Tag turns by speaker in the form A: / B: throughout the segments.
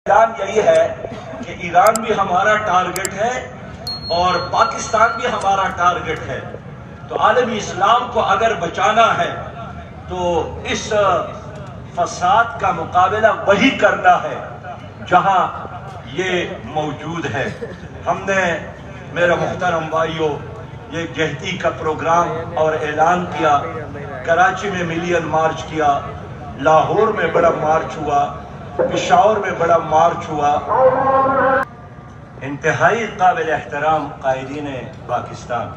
A: اعلان یہی ہے کہ ایران بھی ہمارا ٹارگٹ ہے اور پاکستان بھی ہمارا ٹارگٹ ہے. تو عالمی اسلام کو اگر بچانا ہے تو اس فساد کا مقابلہ وہی کرنا ہے جہاں یہ موجود ہے. ہم نے میرے محترم بھائیوں یہ گہتی کا پروگرام اور اعلان کیا. کراچی میں ملین مارچ کیا، لاہور میں بڑا مارچ ہوا، پشاور میں بڑا مارچ ہوا. انتہائی قابل احترام قائدین پاکستان،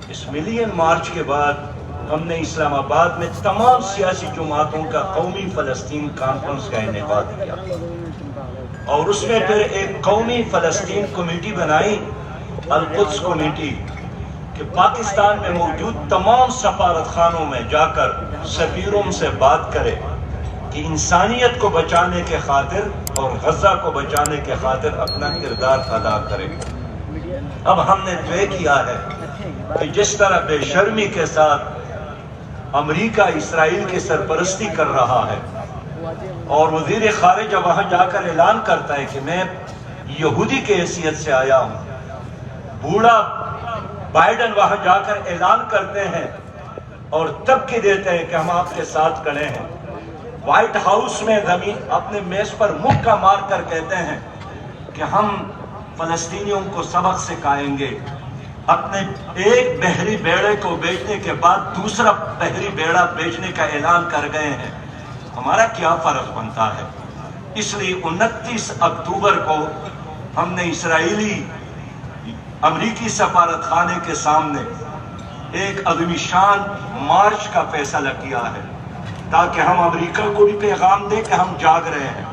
A: اس ملین مارچ کے بعد ہم نے اسلام آباد میں تمام سیاسی جماعتوں کا قومی فلسطین کانفرنس کا انعقاد کیا اور اس میں پھر ایک قومی فلسطین کمیٹی بنائی، القدس کمیٹی، کہ پاکستان میں موجود تمام سفارت خانوں میں جا کر سفیروں سے بات کرے کہ انسانیت کو بچانے کے خاطر اور غزہ کو بچانے کے خاطر اپنا کردار ادا کرے. اب ہم نے طے کیا ہے کہ جس طرح بے شرمی کے ساتھ امریکہ اسرائیل کی سرپرستی کر رہا ہے اور وزیر خارجہ وہاں جا کر اعلان کرتا ہے کہ میں یہودی کی حیثیت سے آیا ہوں، بوڑھا بائیڈن وہاں جا کر اعلان کرتے ہیں اور دھمکی دیتے ہیں کہ ہم آپ کے ساتھ کھڑے ہیں، وائٹ ہاؤس میں اپنے میز پر مکہ مار کر کہتے ہیں کہ ہم فلسطینیوں کو سبق سکھائیں گے. اپنے ایک بحری بیڑے کو بیچنے کے بعد دوسرا بحری بیڑا بیچنے کا اعلان کر گئے ہیں. ہمارا کیا فرض بنتا ہے؟ اس لیے 29 اکتوبر کو ہم نے اسرائیلی امریکی سفارت خانے کے سامنے ایک عظیم شان مارچ کا فیصلہ کیا ہے تاکہ ہم امریکہ کو بھی پیغام دیں کہ ہم جاگ رہے ہیں.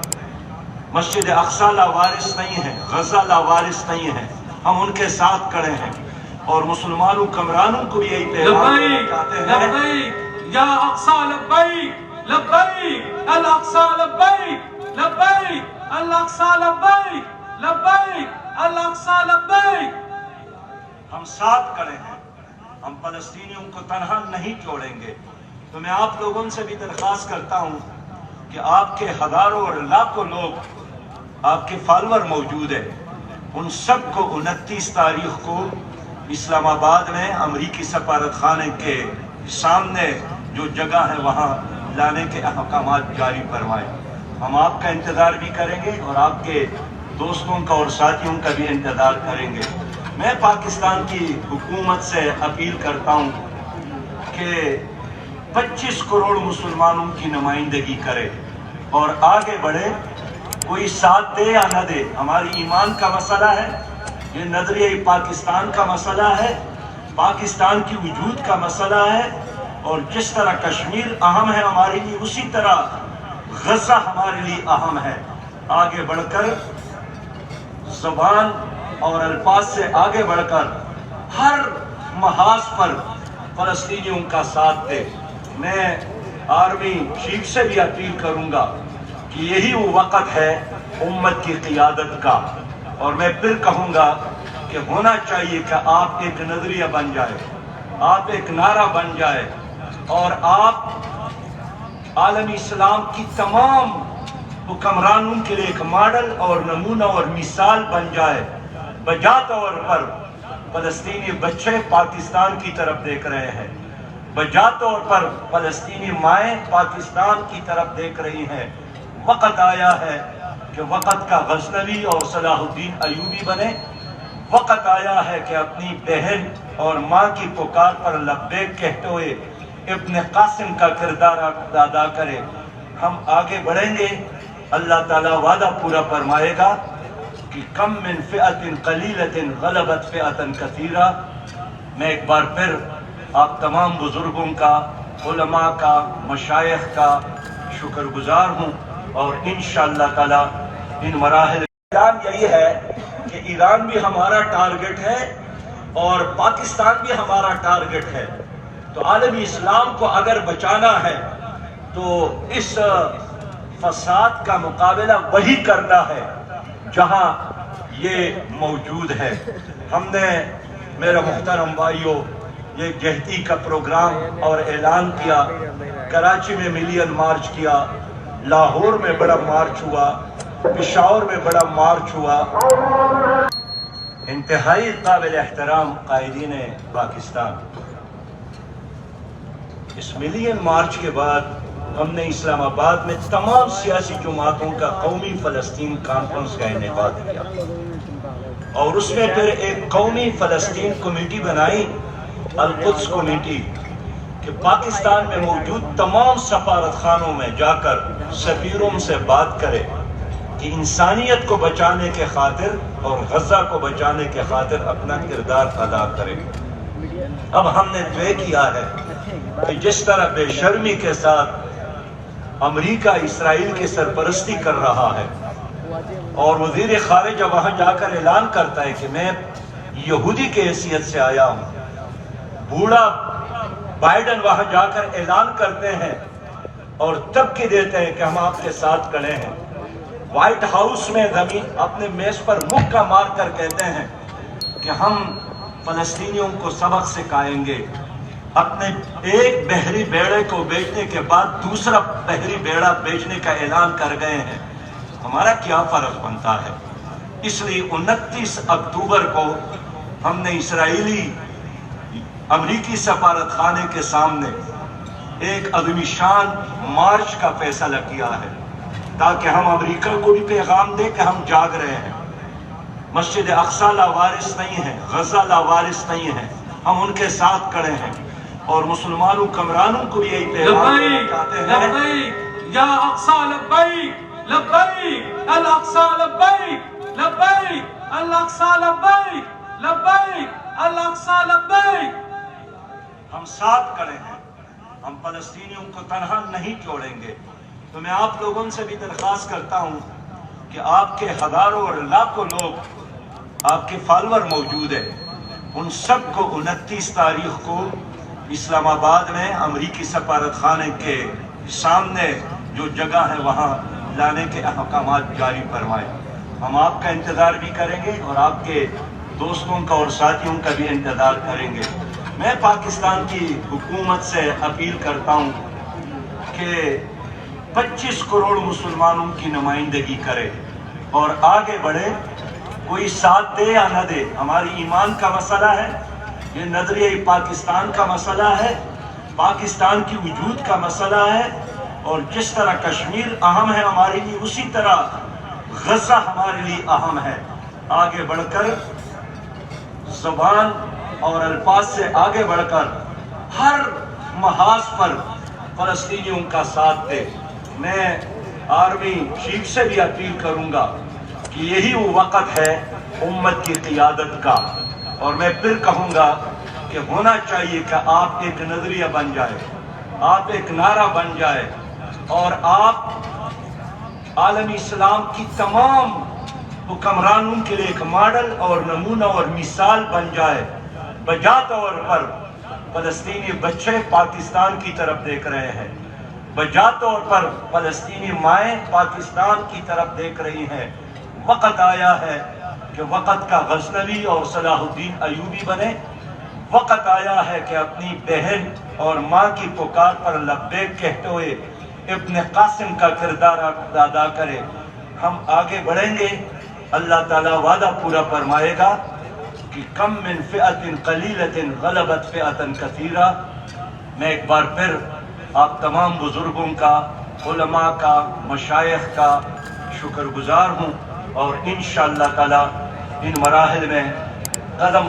A: مسجد اقصی لاوارث نہیں ہے، غزہ لاوارث نہیں ہے، ہم ان کے ساتھ کھڑے ہیں اور مسلمانوں کمرانوں کو بھی یہی پیغام دینا چاہتے ہیں.
B: لبیک یا اقصی لبیک، لبیک الاقصی لبیک، لبیک الاقصی لبیک، لبیک الاقصی لبیک.
A: ہم ساتھ کھڑے ہیں، ہم فلسطینیوں کو تنہا نہیں چھوڑیں گے. تو میں آپ لوگوں سے بھی درخواست کرتا ہوں کہ آپ کے ہزاروں اور لاکھوں لوگ، آپ کے فالوور موجود ہیں، ان سب کو 29 تاریخ کو اسلام آباد میں امریکی سفارت خانے کے سامنے جو جگہ ہے وہاں لانے کے احکامات جاری فرمائیں. ہم آپ کا انتظار بھی کریں گے اور آپ کے دوستوں کا اور ساتھیوں کا بھی انتظار کریں گے. میں پاکستان کی حکومت سے اپیل کرتا ہوں کہ 25 کروڑ مسلمانوں کی نمائندگی کرے اور آگے بڑھے. کوئی ساتھ دے یا نہ دے، ہماری ایمان کا مسئلہ ہے، یہ نظریہ پاکستان کا مسئلہ ہے، پاکستان کی وجود کا مسئلہ ہے. اور جس طرح کشمیر اہم ہے ہمارے لیے، اسی طرح غزہ ہمارے لیے اہم ہے. آگے بڑھ کر زبان اور الفاظ سے آگے بڑھ کر ہر محاذ پر فلسطینیوں کا ساتھ دے. میں آرمی چیف سے بھی اپیل کروں گا کہ یہی وہ وقت ہے امت کی قیادت کا. اور میں پھر کہوں گا کہ ہونا چاہیے کہ آپ ایک نظریہ بن جائے، آپ ایک نعرہ بن جائے اور آپ عالمی اسلام کی تمام حکمرانوں کے لیے ایک ماڈل اور نمونہ اور مثال بن جائے. بجا طور پر فلسطینی بچے پاکستان کی طرف دیکھ رہے ہیں، بجا طور پر فلسطینی مائیں پاکستان کی طرف دیکھ رہی ہیں. وقت آیا ہے کہ وقت کا غزنوی اور صلاح الدین ایوبی بنے. وقت آیا ہے کہ اپنی بہن اور ماں کی پکار پر لبیک کہتے ہوئے ابن قاسم کا کردار ادا کرے. ہم آگے بڑھیں گے، اللہ تعالیٰ وعدہ پورا فرمائے گا کہ کم من فئۃ قلیلۃ غلبت فئۃ کثیرہ. میں ایک بار پھر آپ تمام بزرگوں کا، علماء کا، مشائخ کا شکر گزار ہوں اور انشاءاللہ تعالیٰ ان مراحل. اعلان یہی ہے کہ ایران بھی ہمارا ٹارگٹ ہے اور پاکستان بھی ہمارا ٹارگٹ ہے. تو عالمی اسلام کو اگر بچانا ہے تو اس فساد کا مقابلہ وہی کرنا ہے جہاں یہ موجود ہے. ہم نے میرے محترم بھائیوں یہ گہتی کا پروگرام اور اعلان کیا. کراچی میں ملین مارچ کیا، لاہور میں بڑا مارچ ہوا، پشاور میں بڑا مارچ ہوا۔ انتہائی قابل احترام قائدین پاکستان، اس ملین مارچ کے بعد ہم نے اسلام آباد میں تمام سیاسی جماعتوں کا قومی فلسطین کانفرنس کا انعقاد کیا، اور اس میں پھر ایک قومی فلسطین کمیٹی بنائی، القدس کمیٹی، کہ پاکستان میں موجود تمام سفارت خانوں میں جا کر سفیروں سے بات کرے کہ انسانیت کو بچانے کے خاطر اور غزہ کو بچانے کے خاطر اپنا کردار ادا کرے۔ اب ہم نے طے کیا ہے کہ جس طرح بے شرمی کے ساتھ امریکہ اسرائیل کی سرپرستی کر رہا ہے اور وزیر خارجہ وہاں جا کر اعلان کرتا ہے کہ میں یہودی کی حیثیت سے آیا ہوں، بوڑھا بائیڈن وہاں جا کر اعلان کرتے ہیں اور دھمکی دیتے ہیں کہ ہم آپ کے ساتھ کھڑے ہیں، وائٹ ہاؤس میں زمین اپنے میز پر مکہ مار کر کہتے ہیں کہ ہم فلسطینیوں کو سبق سکھائیں گے، اپنے ایک بحری بیڑے کو بیچنے کے بعد دوسرا بحری بیڑا بیچنے کا اعلان کر گئے ہیں۔ ہمارا کیا فرض بنتا ہے؟ اس لیے 29 اکتوبر کو ہم نے اسرائیلی امریکی سفارت خانے کے سامنے ایک عظیم شان مارچ کا فیصلہ کیا ہے، تاکہ ہم امریکہ کو بھی پیغام دیں کہ ہم جاگ رہے ہیں، مسجد اقصی لاوارث نہیں ہے، غزہ لاوارث نہیں ہے، ہم ان کے ساتھ کھڑے ہیں، اور مسلمانوں کمرانوں کو بھی یہی پیغام دینا چاہتے ہیں۔
B: لبیک یا اقصی لبیک، لبیک الاقصی لبیک، لبیک الاقصی لبیک، لبیک الاقصی لبیک۔
A: ہم ساتھ کھڑے ہیں، ہم فلسطینیوں کو تنہا نہیں چھوڑیں گے۔ تو میں آپ لوگوں سے بھی درخواست کرتا ہوں کہ آپ کے ہزاروں اور لاکھوں لوگ، آپ کے فالوور موجود ہیں، ان سب کو 29 تاریخ کو اسلام آباد میں امریکی سفارت خانے کے سامنے جو جگہ ہے وہاں لانے کے احکامات جاری فرمائیں۔ ہم آپ کا انتظار بھی کریں گے اور آپ کے دوستوں کا اور ساتھیوں کا بھی انتظار کریں گے۔ میں پاکستان کی حکومت سے اپیل کرتا ہوں کہ 25 کروڑ مسلمانوں کی نمائندگی کرے اور آگے بڑھے، کوئی ساتھ دے یا نہ دے، ہماری ایمان کا مسئلہ ہے، یہ نظریہ پاکستان کا مسئلہ ہے، پاکستان کی وجود کا مسئلہ ہے، اور جس طرح کشمیر اہم ہے ہمارے لیے، اسی طرح غزہ ہمارے لیے اہم ہے۔ آگے بڑھ کر زبان اور الفاظ سے آگے بڑھ کر ہر محاذ پر فلسطینیوں کا ساتھ دے۔ میں آرمی چیف سے بھی اپیل کروں گا کہ یہی وہ وقت ہے امت کی قیادت کا، اور میں پھر کہوں گا کہ ہونا چاہیے کہ آپ ایک نظریہ بن جائے، آپ ایک نعرہ بن جائے، اور آپ عالم اسلام کی تمام حکمرانوں کے لیے ایک ماڈل اور نمونہ اور مثال بن جائے۔ بجا طور پر فلسطینی بچے پاکستان کی طرف دیکھ رہے ہیں، بجا طور پر فلسطینی مائیں پاکستان کی طرف دیکھ رہی ہیں۔ وقت آیا ہے کہ وقت کا غزنوی اور صلاح الدین ایوبی بنے، وقت آیا ہے کہ اپنی بہن اور ماں کی پکار پر لبیک کہتے ہوئے ابن قاسم کا کردار ادا کرے۔ ہم آگے بڑھیں گے، اللہ تعالیٰ وعدہ پورا فرمائے گا کہ کم من فئۃ قلیلۃ غلبت فئۃ کثیرہ۔ میں ایک بار پھر آپ تمام بزرگوں کا، علماء کا، مشائخ کا شکر گزار ہوں، اور انشاءاللہ تعالیٰ ان مراحل میں قدم قدم